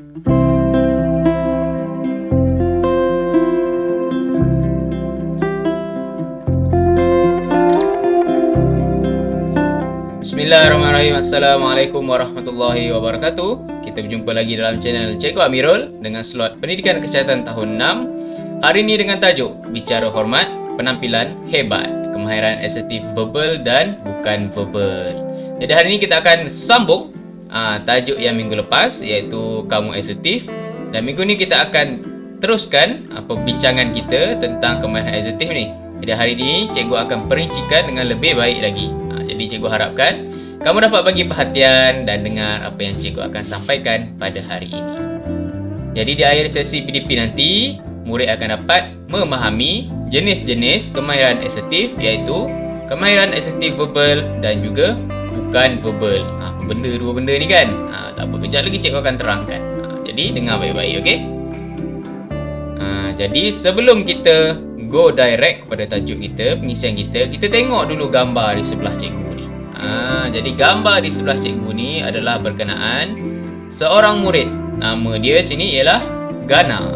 Bismillahirrahmanirrahim. Assalamualaikum warahmatullahi wabarakatuh. Kita berjumpa lagi dalam channel Cikgu Amirul dengan slot Pendidikan Kesihatan tahun 6. Hari ini dengan tajuk Bicara Hormat, Penampilan Hebat, Kemahiran Asertif Verbal dan Bukan Verbal. Jadi hari ini kita akan sambung tajuk yang minggu lepas, iaitu Kamu Asertif. Dan minggu ni kita akan teruskan perbincangan kita tentang kemahiran asertif ni. Jadi hari ini cikgu akan perincikan dengan lebih baik lagi. Jadi cikgu harapkan kamu dapat bagi perhatian dan dengar apa yang cikgu akan sampaikan pada hari ini. Jadi di akhir sesi PDP nanti, murid akan dapat memahami jenis-jenis kemahiran asertif, iaitu kemahiran asertif verbal dan juga bukan verbal. Dua benda ni kan? Tak apa, kejap lagi cikgu akan terangkan. Jadi dengar baik-baik, okey? Jadi sebelum kita go direct kepada tajuk kita, pengisian kita, kita tengok dulu gambar di sebelah cikgu ni. Jadi gambar di sebelah cikgu ni adalah berkenaan seorang murid. Nama dia sini ialah Gana.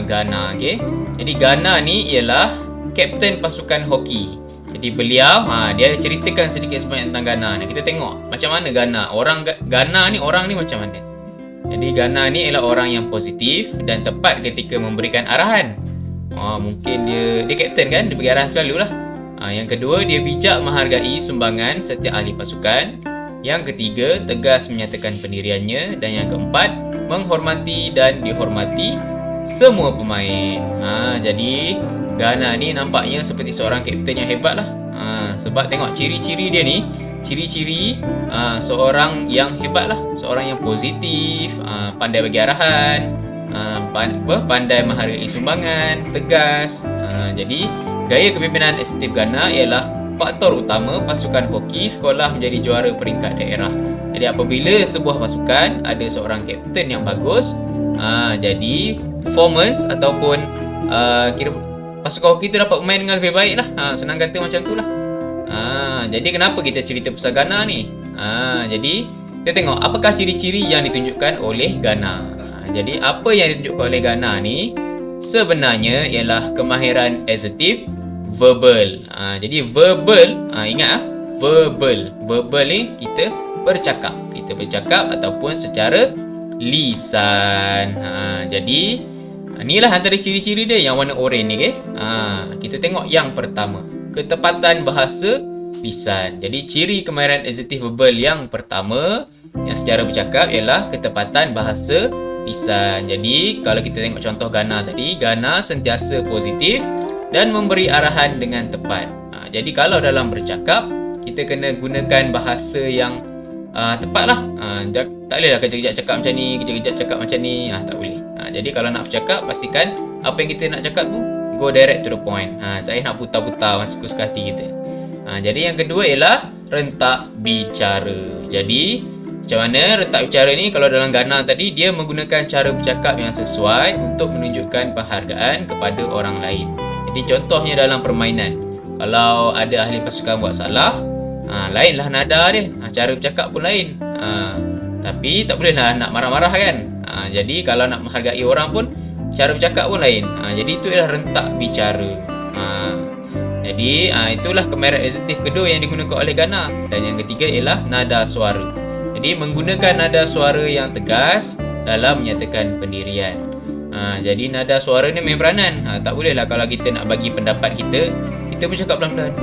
Gana, okey. Jadi Gana ni ialah kapten pasukan hoki. Jadi beliau dia ceritakan sedikit sebanyak tentang Gana ni. Kita tengok macam mana Gana. Gana ni orang ni macam mana. Jadi Gana ni ialah orang yang positif dan tepat ketika memberikan arahan. Mungkin dia kapten kan, dia bagi arahan selalulah. Yang kedua, dia bijak menghargai sumbangan setiap ahli pasukan. Yang ketiga, tegas menyatakan pendiriannya. Dan yang keempat, menghormati dan dihormati semua pemain. Jadi Gana ni nampaknya seperti seorang kapten yang hebat lah. Sebab tengok ciri-ciri dia ni, ciri-ciri seorang yang hebat lah, seorang yang positif, pandai bagi arahan, pandai menghargai sumbangan, tegas. Jadi gaya kepimpinan asertif Gana ialah faktor utama pasukan hoki sekolah menjadi juara peringkat daerah. Jadi apabila sebuah pasukan ada seorang kapten yang bagus, jadi performance ataupun kira pasukan hoki tu dapat bermain dengan lebih baik lah. Senang kata macam tu lah. Jadi kenapa kita cerita pasal Gana ni? Jadi kita tengok apakah ciri-ciri yang ditunjukkan oleh Gana. Jadi apa yang ditunjukkan oleh Gana ni sebenarnya ialah kemahiran asertif verbal. Jadi verbal, ingat verbal. Verbal ni kita bercakap. Kita bercakap ataupun secara lisan. Jadi inilah antara ciri-ciri dia yang warna oranye ni, okey. Kita tengok yang pertama, ketepatan bahasa lisan. Jadi ciri kemahiran asertif verbal yang pertama yang secara bercakap ialah ketepatan bahasa lisan. Jadi kalau kita tengok contoh Gana tadi, Gana sentiasa positif dan memberi arahan dengan tepat. Jadi kalau dalam bercakap, kita kena gunakan bahasa yang tepat lah. Tak boleh lah kejap-kejap cakap macam ni, kejap-kejap cakap macam ni. Tak boleh. Jadi kalau nak bercakap, pastikan apa yang kita nak cakap tu go direct to the point. Tak payah nak putar-putar suka hati kita. Jadi yang kedua ialah rentak bicara. Jadi macam mana rentak bicara ni? Kalau dalam Gana tadi, dia menggunakan cara bercakap yang sesuai untuk menunjukkan penghargaan kepada orang lain. Jadi contohnya dalam permainan, kalau ada ahli pasukan buat salah, lainlah nada dia, cara bercakap pun lain. Tapi tak bolehlah nak marah-marah kan. Jadi kalau nak menghargai orang pun, cara bercakap pun lain. Jadi itu ialah rentak bicara. Jadi itulah kemahiran asertif kedua yang digunakan oleh Gana. Dan yang ketiga ialah nada suara. Jadi menggunakan nada suara yang tegas dalam menyatakan pendirian. Jadi nada suara ni main peranan. Tak bolehlah kalau kita nak bagi pendapat kita bercakap pelan-pelan.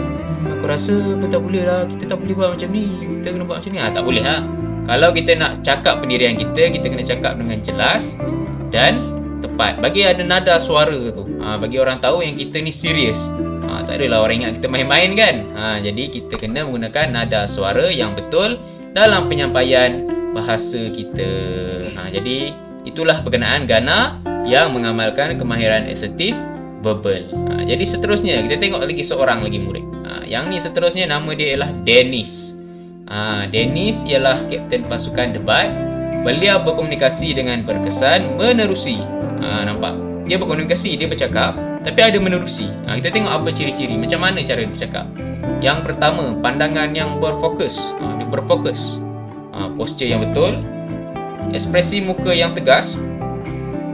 Aku rasa aku tak boleh lah, kita tak boleh buat macam ni, kita kena buat macam ni. Tak boleh lah. Kalau kita nak cakap pendirian kita kena cakap dengan jelas dan tepat. Bagi ada nada suara tu, bagi orang tahu yang kita ni serius. Tak adalah orang ingat kita main-main kan. Jadi kita kena menggunakan nada suara yang betul dalam penyampaian bahasa kita. Jadi itulah berkenaan Gana yang mengamalkan kemahiran asertif verbal. Jadi seterusnya kita tengok lagi seorang lagi murid. Yang ni seterusnya nama dia ialah Dennis. Dennis ialah kapten pasukan debat. Beliau berkomunikasi dengan berkesan menerusi. Nampak? Dia berkomunikasi, dia bercakap, tapi ada menerusi. Kita tengok apa ciri-ciri, macam mana cara dia bercakap. Yang pertama, pandangan yang berfokus. Dia berfokus. Posture yang betul. ekspresi muka yang tegas,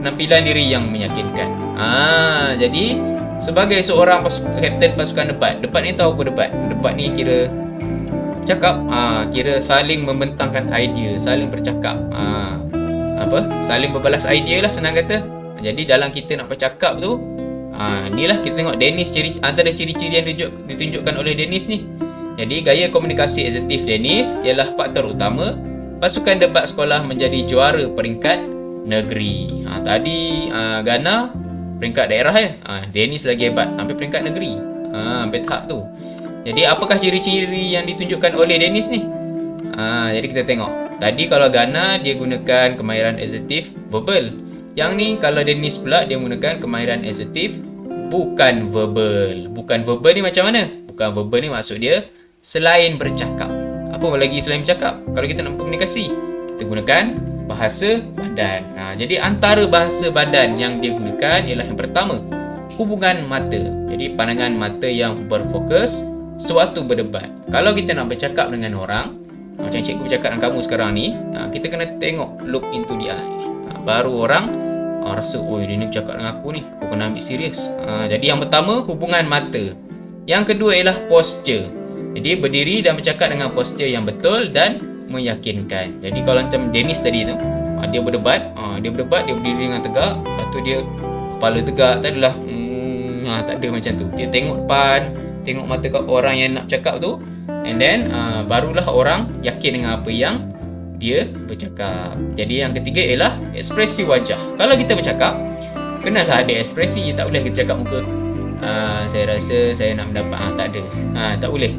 penampilan diri yang meyakinkan. Jadi sebagai seorang kapten pasukan debat ni tahu apa debat? Debat ni kira cakap, kira saling membentangkan idea, saling bercakap, saling berbalas idea lah, senang kata. Jadi dalam kita nak bercakap tu, inilah kita tengok Dennis, antara ciri-ciri yang ditunjukkan oleh Dennis ni. Jadi gaya komunikasi asertif Dennis ialah faktor utama pasukan debat sekolah menjadi juara peringkat negeri. Tadi Ghana peringkat daerah ya. Dennis lagi hebat, sampai peringkat negeri. Sampai tahap tu. Jadi apakah ciri-ciri yang ditunjukkan oleh Dennis ni? Jadi kita tengok. Tadi kalau Ghana dia gunakan kemahiran asertif verbal. Yang ni kalau Dennis pula dia menggunakan kemahiran asertif bukan verbal. Bukan verbal ni macam mana? Bukan verbal ni maksud dia selain bercakap. Apa lagi selain bercakap? Kalau kita nak komunikasi, kita gunakan bahasa badan. Jadi antara bahasa badan yang dia gunakan ialah yang pertama, hubungan mata. Jadi pandangan mata yang berfokus sewaktu berdebat. Kalau kita nak bercakap dengan orang, macam cikgu bercakap dengan kamu sekarang ni, kita kena tengok look into the eye. Baru orang rasa, oh dia ni bercakap dengan aku ni, aku kena ambil serius. Jadi yang pertama, hubungan mata. Yang kedua ialah posture. Jadi berdiri dan bercakap dengan posture yang betul dan meyakinkan. Jadi kalau macam Dennis tadi tu, dia berdebat, dia berdiri dengan tegak, lepas tu dia kepala tegak, tak adalah tak ada macam tu. Dia tengok depan, tengok mata kat orang yang nak bercakap tu, and then barulah orang yakin dengan apa yang dia bercakap. Jadi yang ketiga ialah ekspresi wajah. Kalau kita bercakap, kenalah ada ekspresi, tak boleh kita cakap muka. Saya rasa saya nak mendapat, tak ada. Tak boleh.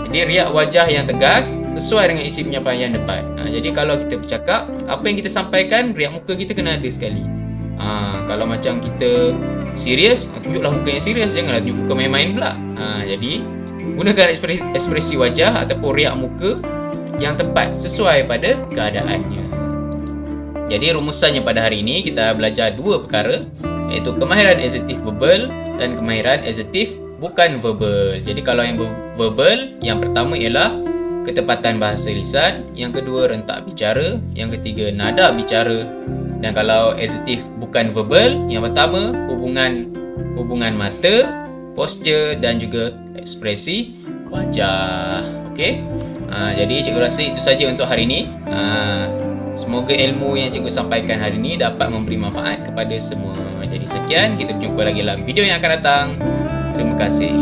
Jadi riak wajah yang tegas sesuai dengan isi penyampaian debat. Jadi kalau kita bercakap, apa yang kita sampaikan, riak muka kita kena ada sekali. Kalau macam kita serius, tunjuklah muka yang serius, janganlah tunjuk muka main-main pula. Jadi gunakan ekspresi wajah ataupun riak muka yang tepat sesuai pada keadaannya. Jadi rumusannya pada hari ini kita belajar dua perkara, iaitu kemahiran asertif verbal dan kemahiran asertif bukan verbal. Jadi kalau yang verbal, yang pertama ialah ketepatan bahasa lisan, yang kedua rentak bicara, yang ketiga nada bicara. Dan kalau asertif bukan verbal, yang pertama hubungan mata, posture dan juga ekspresi wajah. Okey. Jadi cikgu rasa itu saja untuk hari ini. Semoga ilmu yang cikgu sampaikan hari ini dapat memberi manfaat kepada semua. Jadi sekian, kita berjumpa lagi dalam video yang akan datang. Terima kasih.